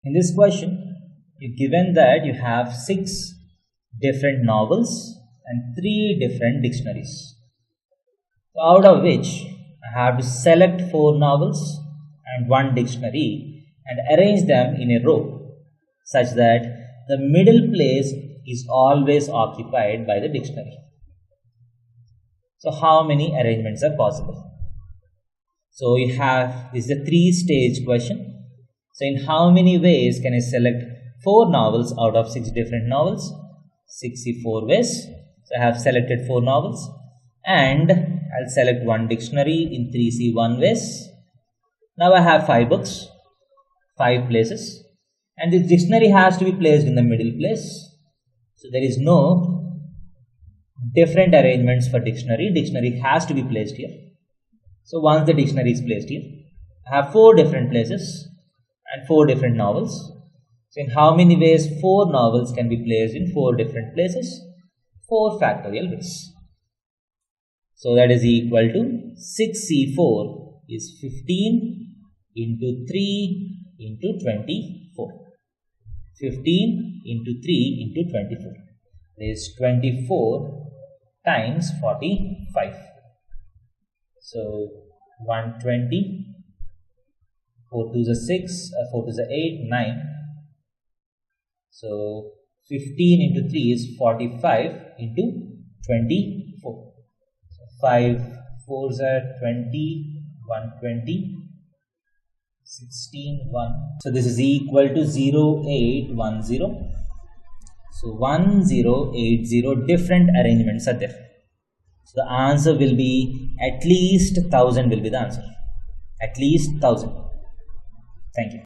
In this question, you're given that you have 6 different novels and 3 different dictionaries. So out of which I have to select 4 novels and 1 dictionary and arrange them in a row such that the middle place is always occupied by the dictionary. So how many arrangements are possible? So we have, this is a 3-stage question. So in how many ways can I select 4 novels out of 6 different novels? 64 ways. So I have selected 4 novels and I'll select 1 dictionary in 3C1 ways. Now I have 5 books, 5 places, and this dictionary has to be placed in the middle place. So there is no different arrangements for dictionary. Dictionary has to be placed here. So once the dictionary is placed here, I have 4 different places and 4 different novels. So in how many ways 4 novels can be placed in 4 different places? 4 factorial ways. So that is equal to 6C4 is 15 into 3 into 24. 15 into 3 into 24. That is 24 times 45. So 120. 4 to the 6, 4 to the 8, 9. So 15 into 3 is 45 into 24. So 5 4s are 20, 120, 16, 1. So this is equal to 0810. So 1080 different arrangements are there. So the answer will be at least 1000 will be the answer. At least 1000. Thank you.